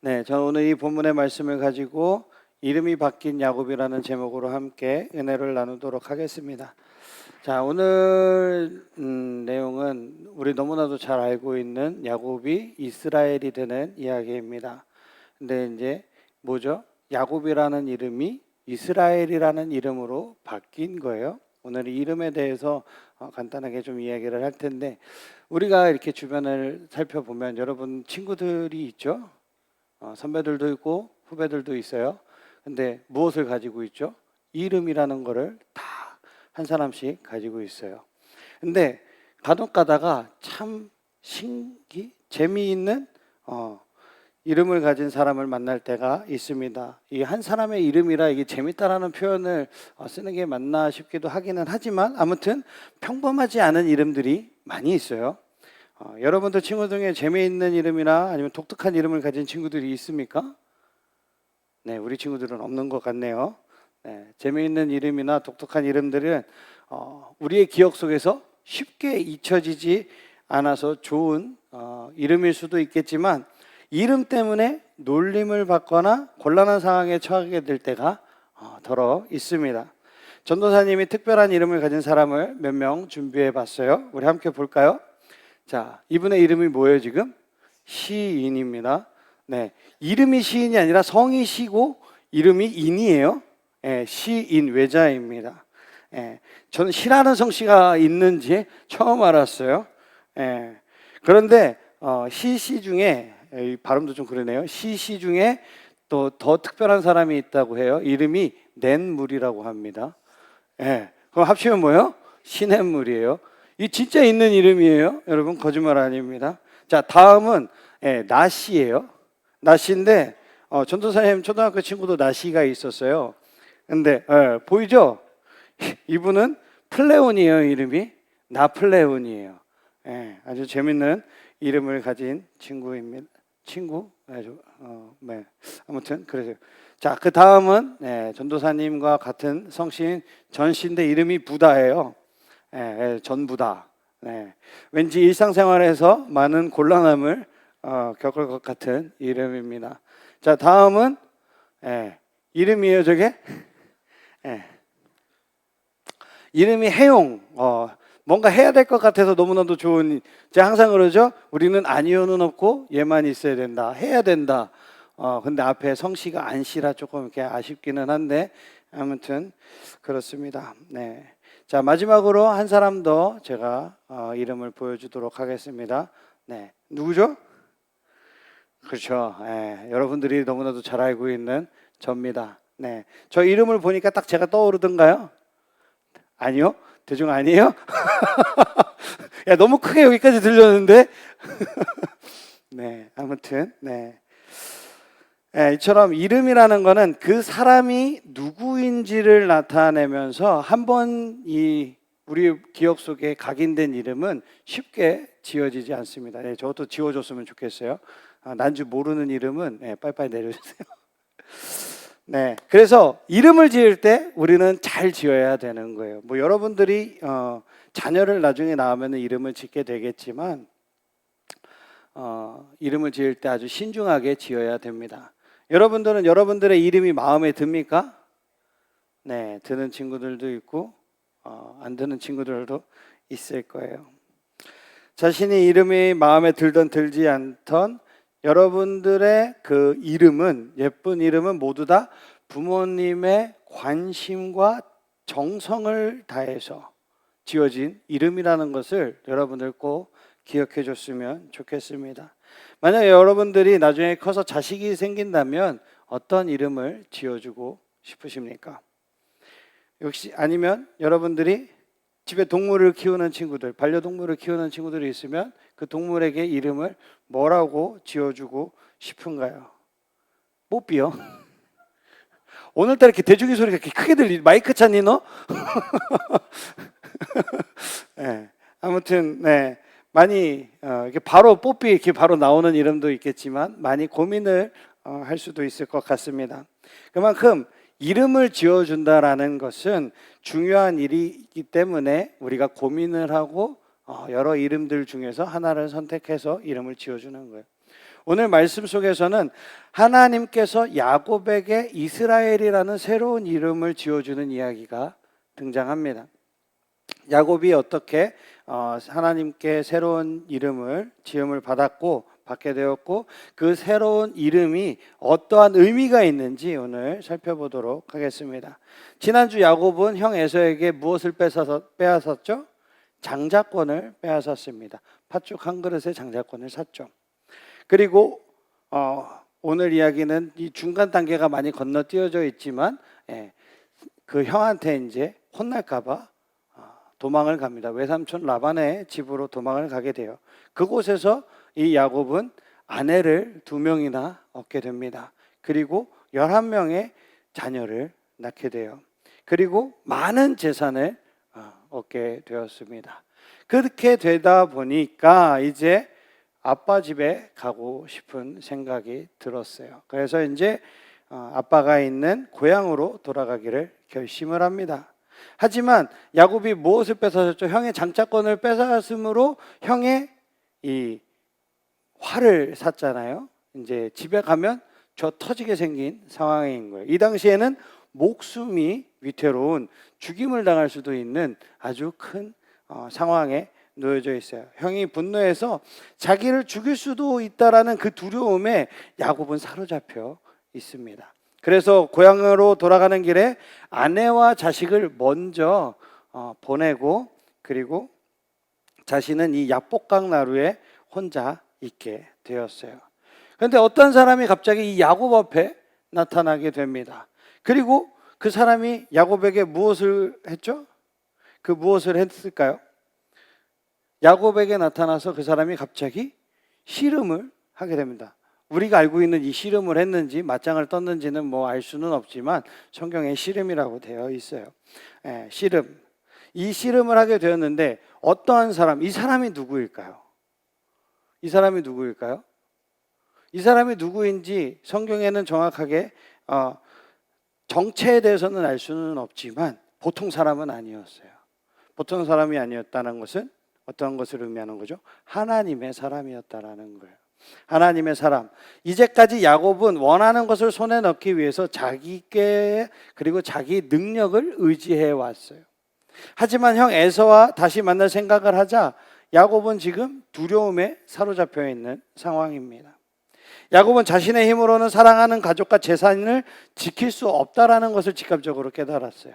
네, 저는 오늘 이 본문의 말씀을 가지고 이름이 바뀐 야곱이라는 제목으로 함께 은혜를 나누도록 하겠습니다. 자, 오늘 내용은 우리 너무나도 잘 알고 있는 야곱이 이스라엘이 되는 이야기입니다. 근데 이제 뭐죠? 야곱이라는 이름이 이스라엘이라는 이름으로 바뀐 거예요. 오늘 이 이름에 대해서 간단하게 좀 이야기를 할 텐데, 우리가 이렇게 주변을 살펴보면 여러분 친구들이 있죠? 선배들도 있고 후배들도 있어요. 근데 무엇을 가지고 있죠? 이름이라는 거를 다 한 사람씩 가지고 있어요. 근데 간혹 가다가 참 재미있는 이름을 가진 사람을 만날 때가 있습니다. 이 한 사람의 이름이라 이게 재밌다라는 표현을 쓰는 게 맞나 싶기도 하기는 하지만, 아무튼 평범하지 않은 이름들이 많이 있어요. 여러분들 친구 중에 재미있는 이름이나 아니면 독특한 이름을 가진 친구들이 있습니까? 네, 우리 친구들은 없는 것 같네요. 네, 재미있는 이름이나 독특한 이름들은 우리의 기억 속에서 쉽게 잊혀지지 않아서 좋은 이름일 수도 있겠지만, 이름 때문에 놀림을 받거나 곤란한 상황에 처하게 될 때가 더러 있습니다. 전도사님이 특별한 이름을 가진 사람을 몇 명 준비해 봤어요. 우리 함께 볼까요? 자, 이분의 이름이 뭐예요 지금? 시인입니다. 네, 이름이 시인이 아니라 성이 시고 이름이 인이에요. 네, 시인 외자입니다. 네, 저는 시라는 성씨가 있는지 처음 알았어요. 네, 그런데 시시 중에, 발음도 좀 그러네요. 시시 중에 또 더 특별한 사람이 있다고 해요. 이름이 냇물이라고 합니다. 네, 그럼 합치면 뭐예요? 시냇물이에요. 이 진짜 있는 이름이에요. 여러분, 거짓말 아닙니다. 자, 다음은 나시예요. 나시인데 전도사님 초등학교 친구도 나시가 있었어요. 근데 보이죠? 이분은 플레온이에요. 이름이 나플레온이에요. 아주 재밌는 이름을 가진 친구입니다. 네. 아무튼 그래요. 자, 그 다음은 전도사님과 같은 성씨인 전씨인데 이름이 부다예요. 전부다. 네. 왠지 일상생활에서 많은 곤란함을 겪을 것 같은 이름입니다. 자, 다음은 이름이에요. 저게 이름이 해용. 뭔가 해야 될 것 같아서 너무나도 좋은. 제가 항상 그러죠. 우리는 아니요는 없고 얘만 있어야 된다. 해야 된다. 근데 앞에 성씨가 안씨라 조금 이렇게 아쉽기는 한데, 아무튼 그렇습니다. 네. 자, 마지막으로 한 사람 더 제가 이름을 보여주도록 하겠습니다. 네, 누구죠? 그렇죠. 여러분들이 너무나도 잘 알고 있는 접니다. 네, 저 이름을 보니까 딱 제가 떠오르던가요? 아니요? 대중 아니에요? 야, 너무 크게 여기까지 들렸는데. 네, 아무튼 네. 이처럼 이름이라는 거는 그 사람이 누구인지를 나타내면서 한번 우리 기억 속에 각인된 이름은 쉽게 지어지지 않습니다. 저것도 지워줬으면 좋겠어요. 난줄 모르는 이름은 빨리빨리 내려주세요. 네, 그래서 이름을 지을 때 우리는 잘 지어야 되는 거예요. 뭐 여러분들이 자녀를 나중에 낳으면 이름을 짓게 되겠지만, 이름을 지을 때 아주 신중하게 지어야 됩니다. 여러분들은 여러분들의 이름이 마음에 듭니까? 네, 드는 친구들도 있고 안 드는 친구들도 있을 거예요. 자신의 이름이 마음에 들던 들지 않던 여러분들의 그 이름은, 예쁜 이름은 모두 다 부모님의 관심과 정성을 다해서 지어진 이름이라는 것을 여러분들 꼭 기억해 줬으면 좋겠습니다. 만약에 여러분들이 나중에 커서 자식이 생긴다면 어떤 이름을 지어주고 싶으십니까? 역시 아니면 여러분들이 집에 동물을 키우는 친구들, 반려동물을 키우는 친구들이 있으면 그 동물에게 이름을 뭐라고 지어주고 싶은가요? 뽀삐요. 오늘따라 이렇게 돼지고기 소리가 이렇게 크게 들리. 마이크 찾니 너? 네, 아무튼 네. 많이 이렇게 바로 뽀삐 이렇게 바로 나오는 이름도 있겠지만 많이 고민을 할 수도 있을 것 같습니다. 그만큼 이름을 지어준다라는 것은 중요한 일이기 때문에 우리가 고민을 하고 여러 이름들 중에서 하나를 선택해서 이름을 지어주는 거예요. 오늘 말씀 속에서는 하나님께서 야곱에게 이스라엘이라는 새로운 이름을 지어주는 이야기가 등장합니다. 야곱이 어떻게 하나님께 새로운 이름을 지음을 받게 되었고 그 새로운 이름이 어떠한 의미가 있는지 오늘 살펴보도록 하겠습니다. 지난주 야곱은 형 에서에게 무엇을 빼앗았죠? 장자권을 빼앗았습니다. 팥죽 한 그릇의 장자권을 샀죠. 그리고 오늘 이야기는 이 중간 단계가 많이 건너뛰어져 있지만 그 형한테 이제 혼날까봐 도망을 갑니다. 외삼촌 라반의 집으로 도망을 가게 돼요. 그곳에서 이 야곱은 아내를 2명이나 얻게 됩니다. 그리고 11명의 자녀를 낳게 돼요. 그리고 많은 재산을 얻게 되었습니다. 그렇게 되다 보니까 이제 아빠 집에 가고 싶은 생각이 들었어요. 그래서 이제 아빠가 있는 고향으로 돌아가기를 결심을 합니다. 하지만 야곱이 무엇을 뺏어졌죠? 형의 장자권을 뺏어갔으므로 형의 이 활을 샀잖아요. 이제 집에 가면 저 터지게 생긴 상황인 거예요. 이 당시에는 목숨이 위태로운 죽임을 당할 수도 있는 아주 큰 상황에 놓여져 있어요. 형이 분노해서 자기를 죽일 수도 있다라는 그 두려움에 야곱은 사로잡혀 있습니다. 그래서 고향으로 돌아가는 길에 아내와 자식을 먼저 보내고 그리고 자신은 이 약복강 나루에 혼자 있게 되었어요. 그런데 어떤 사람이 갑자기 이 야곱 앞에 나타나게 됩니다. 그리고 그 사람이 야곱에게 무엇을 했죠? 그 무엇을 했을까요? 야곱에게 나타나서 그 사람이 갑자기 씨름을 하게 됩니다. 우리가 알고 있는 이 씨름을 했는지 맞짱을 떴는지는 뭐 알 수는 없지만 성경에 씨름이라고 되어 있어요. 씨름. 이 씨름을 하게 되었는데 어떠한 사람, 이 사람이 누구일까요? 이 사람이 누구일까요? 이 사람이 누구인지 성경에는 정확하게 정체에 대해서는 알 수는 없지만 보통 사람은 아니었어요. 보통 사람이 아니었다는 것은 어떤 것을 의미하는 거죠? 하나님의 사람이었다라는 거예요. 하나님의 사람. 이제까지 야곱은 원하는 것을 손에 넣기 위해서 자기께 그리고 자기 능력을 의지해 왔어요. 하지만 형 에서와 다시 만날 생각을 하자 야곱은 지금 두려움에 사로잡혀 있는 상황입니다. 야곱은 자신의 힘으로는 사랑하는 가족과 재산을 지킬 수 없다라는 것을 직감적으로 깨달았어요.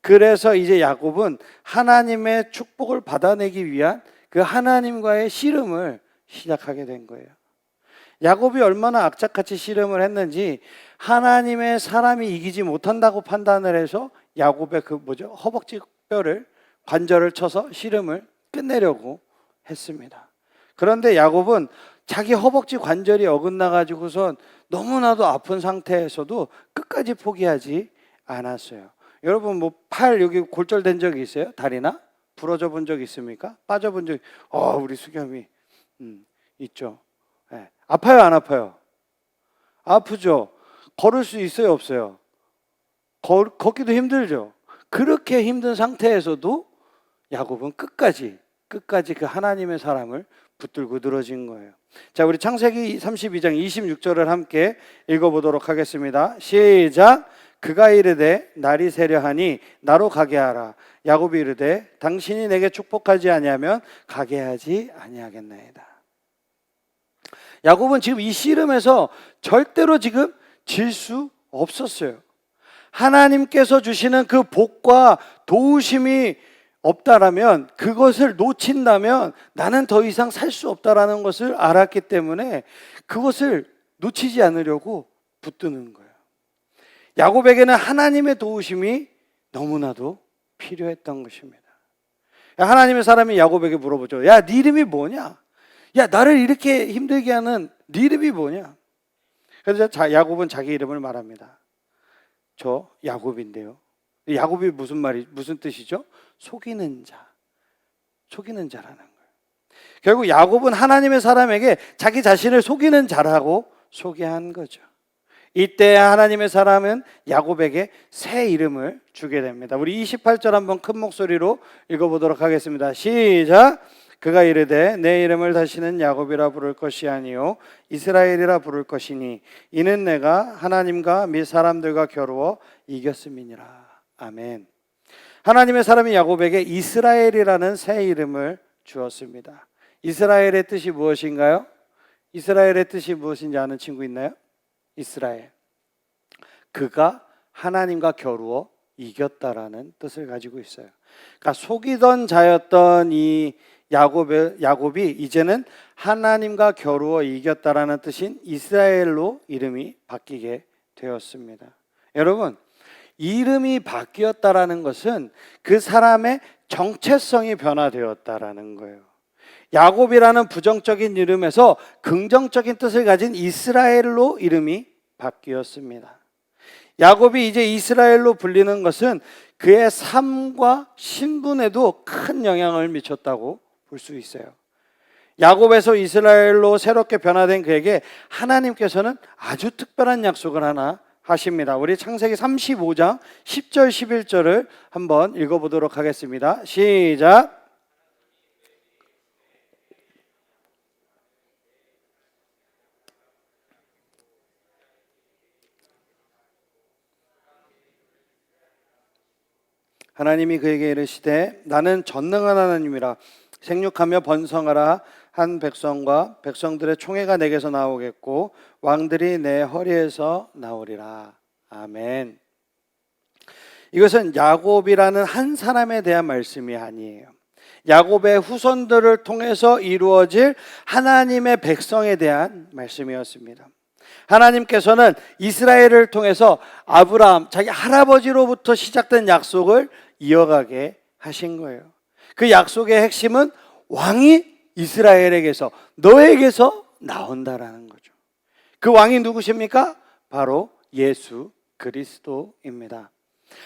그래서 이제 야곱은 하나님의 축복을 받아내기 위한 그 하나님과의 씨름을 시작하게 된 거예요. 야곱이 얼마나 악착같이 씨름을 했는지 하나님의 사람이 이기지 못한다고 판단을 해서 야곱의 허벅지 뼈를 관절을 쳐서 씨름을 끝내려고 했습니다. 그런데 야곱은 자기 허벅지 관절이 어긋나 가지고선 너무나도 아픈 상태에서도 끝까지 포기하지 않았어요. 여러분 팔 여기 골절된 적이 있어요? 다리나? 부러져 본 적 있습니까? 빠져 본 적 우리 수겸이 있죠. 네. 아파요, 안 아파요? 아프죠. 걸을 수 있어요, 없어요? 걷기도 힘들죠. 그렇게 힘든 상태에서도 야곱은 끝까지 그 하나님의 사람을 붙들고 늘어진 거예요. 자, 우리 창세기 32장 26절을 함께 읽어보도록 하겠습니다. 시작. 그가 이르되 날이 새려하니 나로 가게 하라. 야곱이 이르되 당신이 내게 축복하지 아니하면 가게 하지 아니하겠나이다. 야곱은 지금 이 씨름에서 절대로 지금 질 수 없었어요. 하나님께서 주시는 그 복과 도우심이 없다라면, 그것을 놓친다면 나는 더 이상 살 수 없다라는 것을 알았기 때문에 그것을 놓치지 않으려고 붙드는 거예요. 야곱에게는 하나님의 도우심이 너무나도 필요했던 것입니다. 하나님의 사람이 야곱에게 물어보죠. 야, 네 이름이 뭐냐? 야, 나를 이렇게 힘들게 하는 네 이름이 뭐냐? 그래서 야곱은 자기 이름을 말합니다. 저 야곱인데요. 야곱이 무슨 뜻이죠? 속이는 자, 속이는 자라는 거예요. 결국 야곱은 하나님의 사람에게 자기 자신을 속이는 자라고 소개한 거죠. 이때 하나님의 사람은 야곱에게 새 이름을 주게 됩니다. 우리 28절 한번 큰 목소리로 읽어보도록 하겠습니다. 시작. 그가 이르되 내 이름을 다시는 야곱이라 부를 것이 아니요 이스라엘이라 부를 것이니 이는 내가 하나님과 및 사람들과 겨루어 이겼음이니라. 아멘. 하나님의 사람이 야곱에게 이스라엘이라는 새 이름을 주었습니다. 이스라엘의 뜻이 무엇인가요? 이스라엘의 뜻이 무엇인지 아는 친구 있나요? 이스라엘, 그가 하나님과 겨루어 이겼다라는 뜻을 가지고 있어요. 그러니까 속이던 자였던 이 야곱이 이제는 하나님과 겨루어 이겼다라는 뜻인 이스라엘로 이름이 바뀌게 되었습니다. 여러분, 이름이 바뀌었다라는 것은 그 사람의 정체성이 변화되었다라는 거예요. 야곱이라는 부정적인 이름에서 긍정적인 뜻을 가진 이스라엘로 이름이 바뀌었습니다. 야곱이 이제 이스라엘로 불리는 것은 그의 삶과 신분에도 큰 영향을 미쳤다고 볼 수 있어요. 야곱에서 이스라엘로 새롭게 변화된 그에게 하나님께서는 아주 특별한 약속을 하나 하십니다. 우리 창세기 35장 10절 11절을 한번 읽어보도록 하겠습니다. 시작. 하나님이 그에게 이르시되 나는 전능한 하나님이라 생육하며 번성하라 한 백성과 백성들의 총회가 내게서 나오겠고 왕들이 내 허리에서 나오리라. 아멘. 이것은 야곱이라는 한 사람에 대한 말씀이 아니에요. 야곱의 후손들을 통해서 이루어질 하나님의 백성에 대한 말씀이었습니다. 하나님께서는 이스라엘을 통해서 아브라함, 자기 할아버지로부터 시작된 약속을 이어가게 하신 거예요. 그 약속의 핵심은 왕이 이스라엘에게서, 너에게서 나온다라는 거죠. 그 왕이 누구십니까? 바로 예수 그리스도입니다.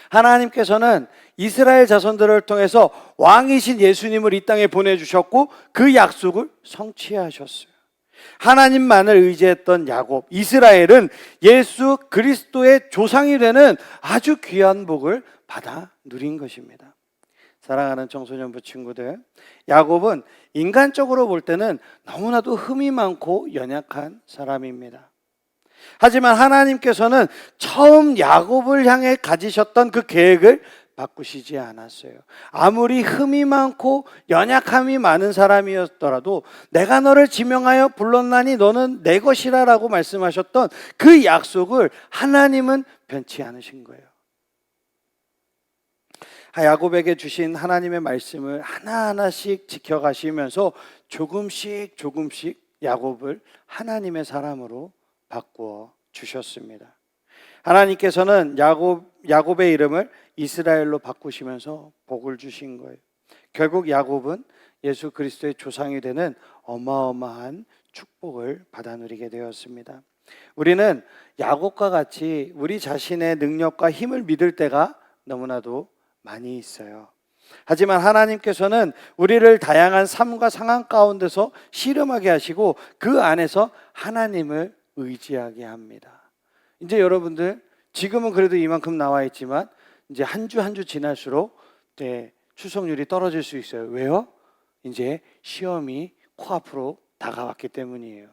하나님께서는 이스라엘 자손들을 통해서 왕이신 예수님을 이 땅에 보내주셨고 그 약속을 성취하셨어요. 하나님만을 의지했던 야곱, 이스라엘은 예수 그리스도의 조상이 되는 아주 귀한 복을 받아 누린 것입니다. 사랑하는 청소년부 친구들, 야곱은 인간적으로 볼 때는 너무나도 흠이 많고 연약한 사람입니다. 하지만 하나님께서는 처음 야곱을 향해 가지셨던 그 계획을 바꾸시지 않았어요. 아무리 흠이 많고 연약함이 많은 사람이었더라도 내가 너를 지명하여 불렀나니 너는 내 것이라 라고 말씀하셨던 그 약속을 하나님은 변치 않으신 거예요. 야곱에게 주신 하나님의 말씀을 하나하나씩 지켜가시면서 조금씩 야곱을 하나님의 사람으로 바꾸어 주셨습니다. 하나님께서는 야곱의 이름을 이스라엘로 바꾸시면서 복을 주신 거예요. 결국 야곱은 예수 그리스도의 조상이 되는 어마어마한 축복을 받아 누리게 되었습니다. 우리는 야곱과 같이 우리 자신의 능력과 힘을 믿을 때가 너무나도 많이 있어요. 하지만 하나님께서는 우리를 다양한 삶과 상황 가운데서 씨름하게 하시고 그 안에서 하나님을 의지하게 합니다. 이제 여러분들 지금은 그래도 이만큼 나와 있지만 이제 한 주 한 주 지날수록 출석률이 떨어질 수 있어요. 왜요? 이제 시험이 코앞으로 다가왔기 때문이에요.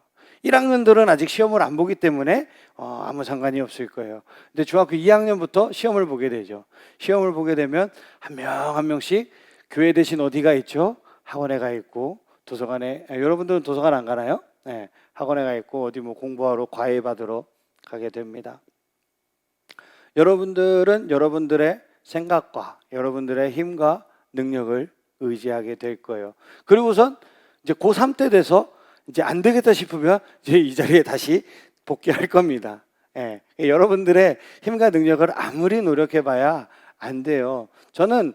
1학년들은 아직 시험을 안 보기 때문에 아무 상관이 없을 거예요. 근데 중학교 2학년부터 시험을 보게 되죠. 시험을 보게 되면 한 명 한 명씩 교회 대신 어디가 있죠? 학원에 가 있고 도서관에, 여러분들은 도서관 안 가나요? 네, 학원에 가 있고 어디 공부하러 과외 받으러 가게 됩니다. 여러분들은 여러분들의 생각과 여러분들의 힘과 능력을 의지하게 될 거예요. 그리고선 이제 고3 때 돼서 이제 안 되겠다 싶으면 이제 이 자리에 다시 복귀할 겁니다. 여러분들의 힘과 능력을 아무리 노력해봐야 안 돼요. 저는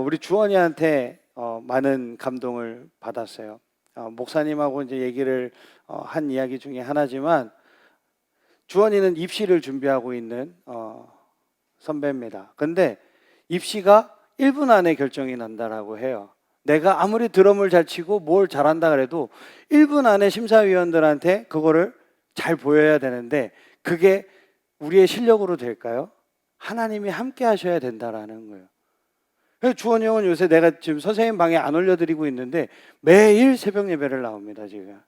우리 주원이한테 많은 감동을 받았어요. 목사님하고 이제 얘기를 한 이야기 중에 하나지만 주원이는 입시를 준비하고 있는 선배입니다. 근데 입시가 1분 안에 결정이 난다라고 해요. 내가 아무리 드럼을 잘 치고 뭘 잘한다 그래도 1분 안에 심사위원들한테 그거를 잘 보여야 되는데 그게 우리의 실력으로 될까요? 하나님이 함께 하셔야 된다라는 거예요. 그래서 주원이 형은 요새 내가 지금 선생님 방에 안 올려드리고 있는데 매일 새벽 예배를 나옵니다. 지금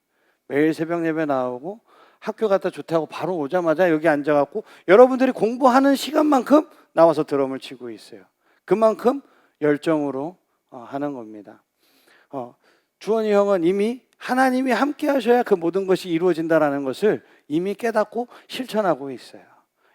매일 새벽 예배 나오고 학교 갔다 좋다고 바로 오자마자 여기 앉아갖고 여러분들이 공부하는 시간만큼 나와서 드럼을 치고 있어요. 그만큼 열정으로 하는 겁니다. 주원이 형은 이미 하나님이 함께 하셔야 그 모든 것이 이루어진다는 것을 이미 깨닫고 실천하고 있어요.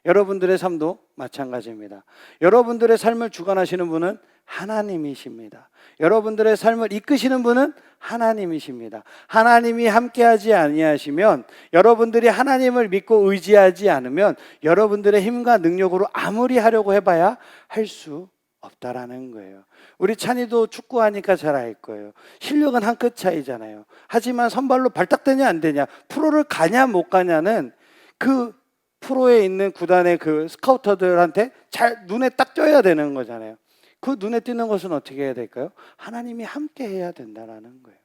여러분들의 삶도 마찬가지입니다. 여러분들의 삶을 주관하시는 분은 하나님이십니다. 여러분들의 삶을 이끄시는 분은 하나님이십니다. 하나님이 함께하지 아니하시면, 여러분들이 하나님을 믿고 의지하지 않으면 여러분들의 힘과 능력으로 아무리 하려고 해봐야 할 수 없다라는 거예요. 우리 찬이도 축구하니까 잘 알 거예요. 실력은 한 끗 차이잖아요. 하지만 선발로 발탁되냐 안 되냐, 프로를 가냐 못 가냐는 그 프로에 있는 구단의 그 스카우터들한테 잘 눈에 딱 띄어야 되는 거잖아요. 그 눈에 띄는 것은 어떻게 해야 될까요? 하나님이 함께 해야 된다는 거예요.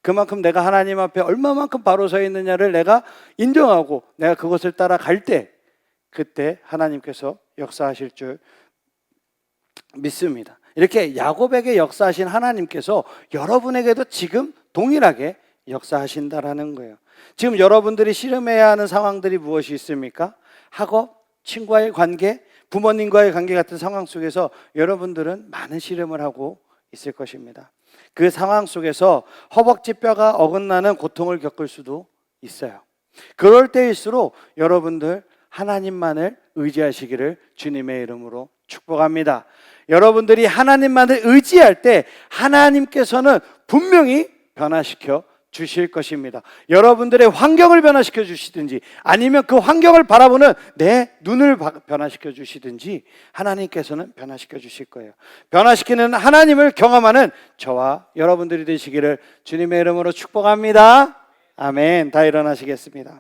그만큼 내가 하나님 앞에 얼마만큼 바로 서 있느냐를 내가 인정하고 내가 그것을 따라갈 때, 그때 하나님께서 역사하실 줄 믿습니다. 이렇게 야곱에게 역사하신 하나님께서 여러분에게도 지금 동일하게 역사하신다라는 거예요. 지금 여러분들이 씨름해야 하는 상황들이 무엇이 있습니까? 학업, 친구와의 관계, 부모님과의 관계 같은 상황 속에서 여러분들은 많은 씨름을 하고 있을 것입니다. 그 상황 속에서 허벅지 뼈가 어긋나는 고통을 겪을 수도 있어요. 그럴 때일수록 여러분들 하나님만을 의지하시기를 주님의 이름으로 축복합니다. 여러분들이 하나님만을 의지할 때 하나님께서는 분명히 변화시켜 주실 것입니다. 여러분들의 환경을 변화시켜 주시든지 아니면 그 환경을 바라보는 내 눈을 변화시켜 주시든지 하나님께서는 변화시켜 주실 거예요. 변화시키는 하나님을 경험하는 저와 여러분들이 되시기를 주님의 이름으로 축복합니다. 아멘. 다 일어나시겠습니다.